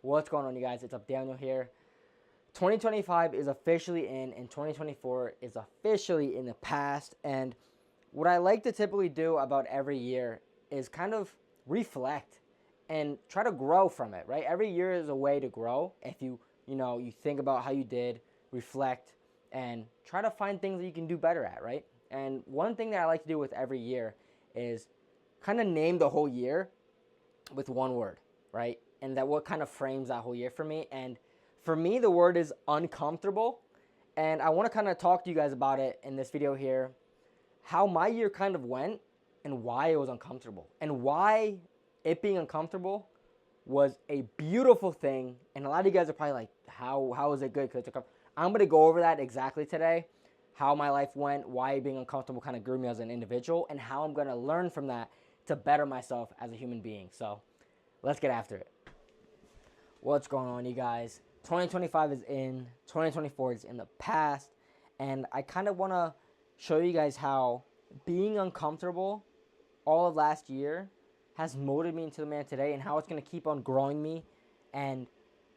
What's going on, you guys? It's up Daniel here. 2025 is officially in, and 2024 is officially in the past. And what I like to typically do about every year is kind of reflect and try to grow from it, right? Every year is a way to grow. If you think about how you did, reflect, and try to find things that you can do better at, right? And one thing that I like to do with every year is kind of name the whole year with one word, right? And that what kind of frames that whole year for me. And for me, the word is uncomfortable. And I want to kind of talk to you guys about it in this video here, how my year kind of went and why it was uncomfortable and why it being uncomfortable was a beautiful thing. And a lot of you guys are probably like, how is it good? I'm going to go over that exactly today, how my life went, why being uncomfortable kind of grew me as an individual, and how I'm going to learn from that to better myself as a human being. So let's get after it. What's going on, you guys? 2025 is in, 2024 is in the past, and I kind of want to show you guys how being uncomfortable all of last year has molded me into the man today, and how it's going to keep on growing me, and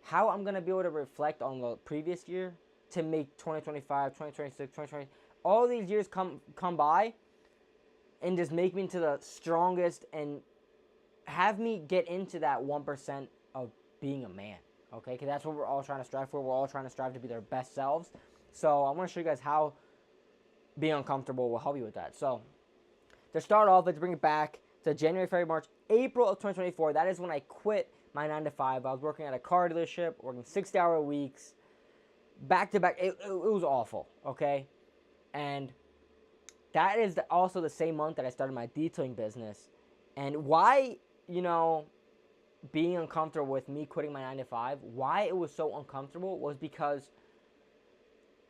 how I'm going to be able to reflect on the previous year to make 2025, 2026, 2020, all these years come by and just make me into the strongest and have me get into that 1% of being a man, okay? Because that's what we're all trying to strive for. We're all trying to strive to be their best selves. So I want to show you guys how being uncomfortable will help you with that. So to start off, let's bring it back to January, February, March, April of 2024. That is when I quit my 9 to 5. I was working at a car dealership, working 60-hour weeks, back to back. It was awful, okay? And that is also the same month that I started my detailing business. And why, being uncomfortable with me quitting my 9 to 5, why it was so uncomfortable was because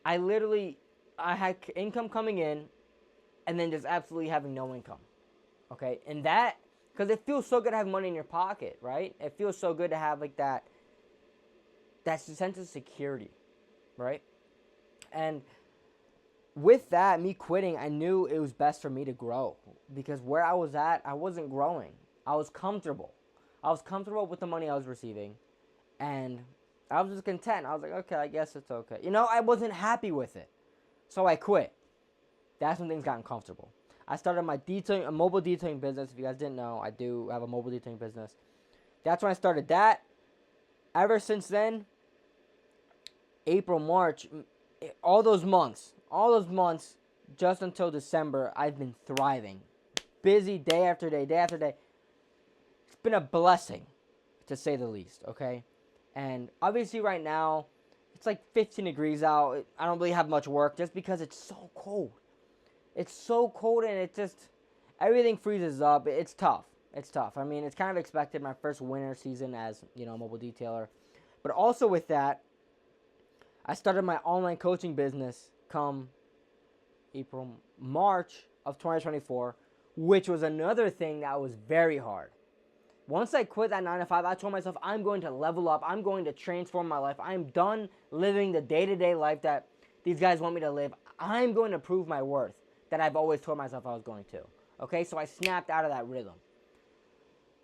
I had income coming in and then just absolutely having no income. Okay? And that, because it feels so good to have money in your pocket, right? It feels so good to have like that sense of security, right? And with that, me quitting, I knew it was best for me to grow, because where I was at, I wasn't growing. I was comfortable. I was comfortable with the money I was receiving, and I was just content. I was like, okay, I guess it's okay. I wasn't happy with it, so I quit. That's when things got uncomfortable. I started my a mobile detailing business. If you guys didn't know, I do have a mobile detailing business. That's when I started that. Ever since then, April, March, all those months, just until December, I've been thriving. Busy day after day, day after day. It's been a blessing, to say the least, okay? And obviously right now, it's like 15 degrees out. I don't really have much work just because it's so cold. It's so cold, and it just, everything freezes up. It's tough. It's tough. I mean, it's kind of expected, my first winter season as, a mobile detailer. But also with that, I started my online coaching business come March of 2024, which was another thing that was very hard. Once I quit that 9 to 5, I told myself I'm going to level up. I'm going to transform my life. I'm done living the day-to-day life that these guys want me to live. I'm going to prove my worth that I've always told myself I was going to. Okay, so I snapped out of that rhythm.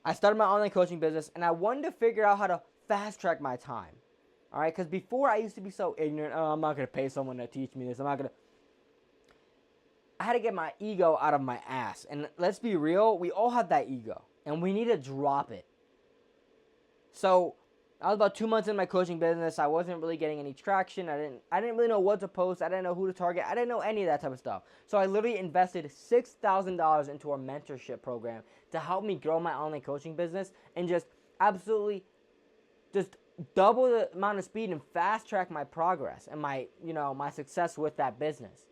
I started my online coaching business, and I wanted to figure out how to fast-track my time. All right, because before I used to be so ignorant. Oh, I'm not going to pay someone to teach me this. I had to get my ego out of my ass. And let's be real, we all have that ego, and we need to drop it. So I was about 2 months in my coaching business. I wasn't really getting any traction. I didn't really know what to post. I didn't know who to target. I didn't know any of that type of stuff. So I literally invested $6,000 into a mentorship program to help me grow my online coaching business and just absolutely just double the amount of speed and fast track my progress and my success with that business.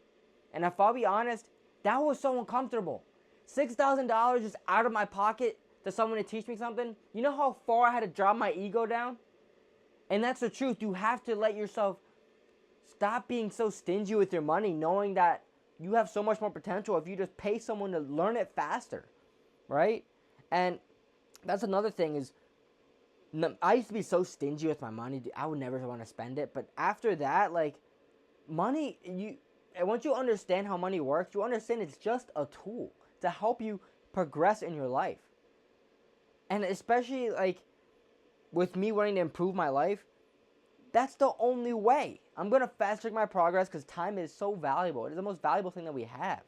And if I'll be honest, that was so uncomfortable. $6,000 just out of my pocket to someone to teach me something. You know how far I had to drop my ego down? And that's the truth. You have to let yourself stop being so stingy with your money, knowing that you have so much more potential if you just pay someone to learn it faster, right? And that's another thing is, I used to be so stingy with my money. I would never want to spend it. But after that, like, money, once you understand how money works, you understand it's just a tool to help you progress in your life. And especially, like, with me wanting to improve my life, that's the only way. I'm going to fast track my progress because time is so valuable. It is the most valuable thing that we have.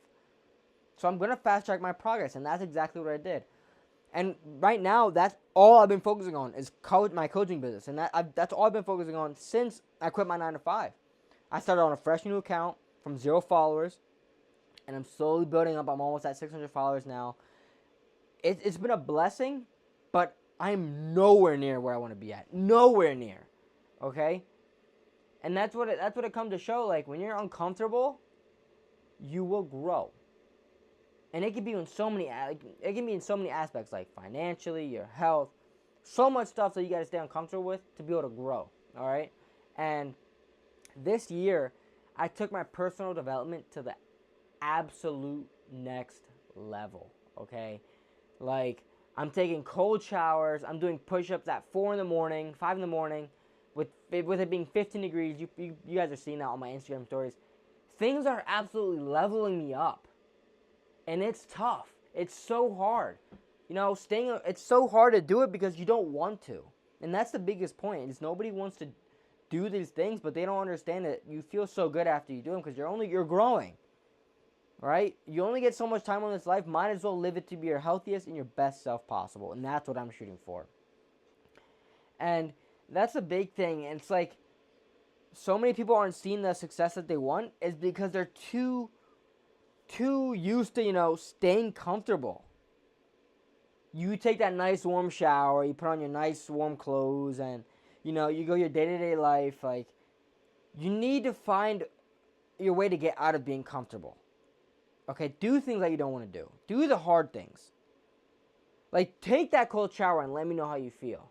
So I'm going to fast track my progress, and that's exactly what I did. And right now, that's all I've been focusing on is my coaching business. And that's all I've been focusing on since I quit my 9 to 5. I started on a fresh new account from 0 followers, and I'm slowly building up. I'm almost at 600 followers now. It's been a blessing, but I'm nowhere near where I want to be at. Nowhere near. Okay? And that's what it comes to show. Like, when you're uncomfortable, you will grow. And it can be in so many aspects, like financially, your health, so much stuff that you got to stay uncomfortable with to be able to grow. All right? And this year, I took my personal development to the absolute next level. Okay? Like, I'm taking cold showers. I'm doing push-ups at 4 in the morning, 5 in the morning, with it being 15 degrees. You guys are seeing that on my Instagram stories. Things are absolutely leveling me up. And it's tough. It's so hard. You know, it's so hard to do it because you don't want to. And that's the biggest point. Is nobody wants to do these things, but they don't understand that you feel so good after you do them because you're growing. Right? You only get so much time on this life. Might as well live it to be your healthiest and your best self possible. And that's what I'm shooting for. And that's a big thing. And it's like, so many people aren't seeing the success that they want is because they're too used to, staying comfortable. You take that nice warm shower, you put on your nice warm clothes, and, you go your day-to-day life. Like, you need to find your way to get out of being comfortable. Okay, do things that you don't want to do. Do the hard things. Like, take that cold shower and let me know how you feel.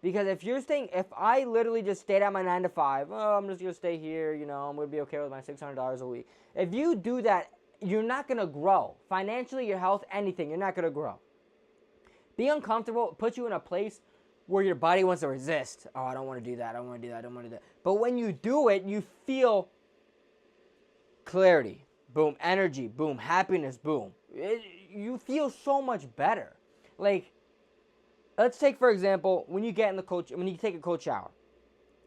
Because if I literally just stayed at my 9 to 5, I'm just going to stay here, I'm going to be okay with my $600 a week. If you do that, you're not going to grow. Financially, your health, anything, you're not going to grow. Being uncomfortable puts you in a place where your body wants to resist. Oh, I don't want to do that. I don't want to do that. I don't want to do that. But when you do it, you feel clarity. Boom. Energy. Boom. Happiness. Boom. You feel so much better. Like, let's take, for example, when you take a cold shower.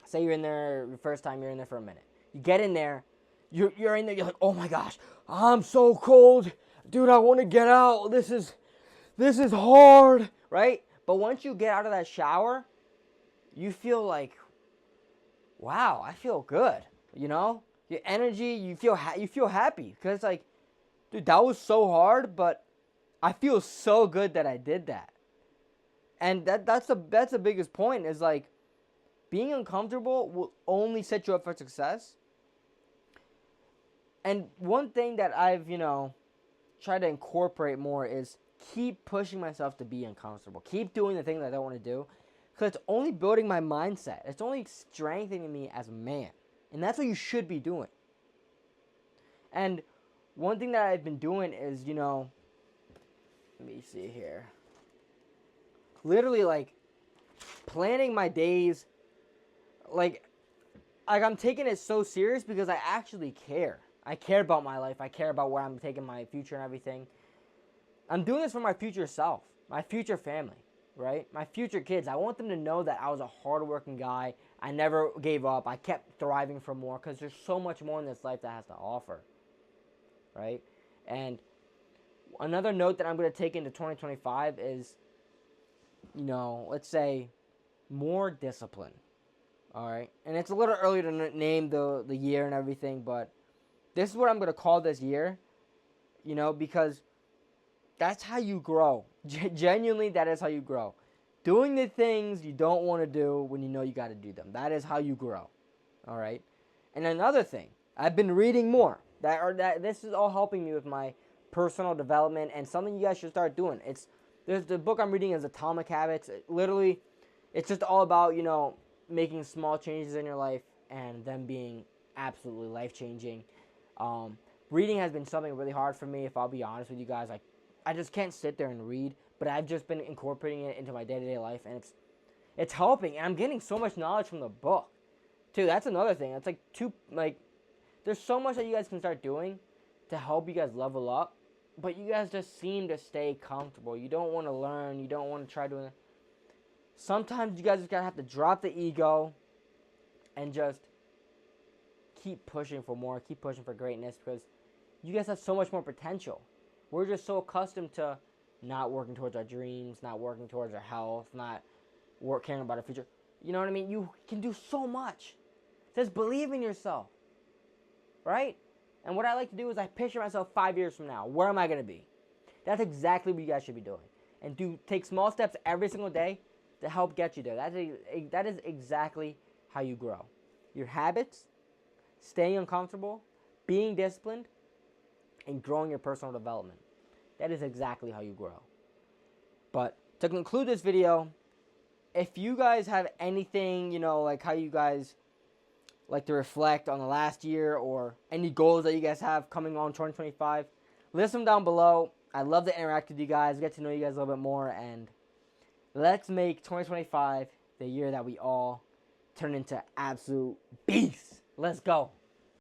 Say you're in there, the first time you're in there for a minute. You get in there. You're in there. You're like, oh my gosh, I'm so cold. Dude, I want to get out. This is hard. Right? But once you get out of that shower, you feel like, wow, I feel good. Your energy, you feel happy because it's like, dude, that was so hard, but I feel so good that I did that. And that's the biggest point is like, being uncomfortable will only set you up for success. And one thing that I've, tried to incorporate more is keep pushing myself to be uncomfortable. Keep doing the things that I don't want to do because it's only building my mindset. It's only strengthening me as a man. And that's what you should be doing. And one thing that I've been doing is, let me see here. Literally, like, planning my days, like I'm taking it so serious because I actually care. I care about my life. I care about where I'm taking my future and everything. I'm doing this for my future self, my future family, right? My future kids. I want them to know that I was a hardworking guy. I never gave up. I kept thriving for more because there's so much more in this life that has to offer, right? And another note that I'm going to take into 2025 is, let's say more discipline. All right. And it's a little early to name the year and everything, but this is what I'm going to call this year, because that's how you grow. Genuinely, that is how you grow. Doing the things you don't want to do when you know you got to do them. That is how you grow. All right. And another thing, I've been reading more. This is all helping me with my personal development and something you guys should start doing. The book I'm reading is Atomic Habits. It's just all about, making small changes in your life and them being absolutely life-changing. Reading has been something really hard for me, if I'll be honest with you guys. Like, I just can't sit there and read, but I've just been incorporating it into my day-to-day life, and it's helping, and I'm getting so much knowledge from the book, too. That's another thing. It's there's so much that you guys can start doing to help you guys level up, but you guys just seem to stay comfortable. You don't want to learn. You don't want to try doing it. sometimes you guys just gotta have to drop the ego and just keep pushing for more, keep pushing for greatness, because you guys have so much more potential. We're just so accustomed to not working towards our dreams, not working towards our health, not caring about our future. You know what I mean? You can do so much. Just believe in yourself, right? And what I like to do is I picture myself 5 years from now. Where am I going to be? That's exactly what you guys should be doing. And take small steps every single day to help get you there. That is exactly how you grow. Your habits, staying uncomfortable, being disciplined, and growing your personal development. That is exactly how you grow. But to conclude this video, if you guys have anything, like how you guys like to reflect on the last year or any goals that you guys have coming on 2025, list them down below. I'd love to interact with you guys, get to know you guys a little bit more, and let's make 2025 the year that we all turn into absolute beasts. Let's go.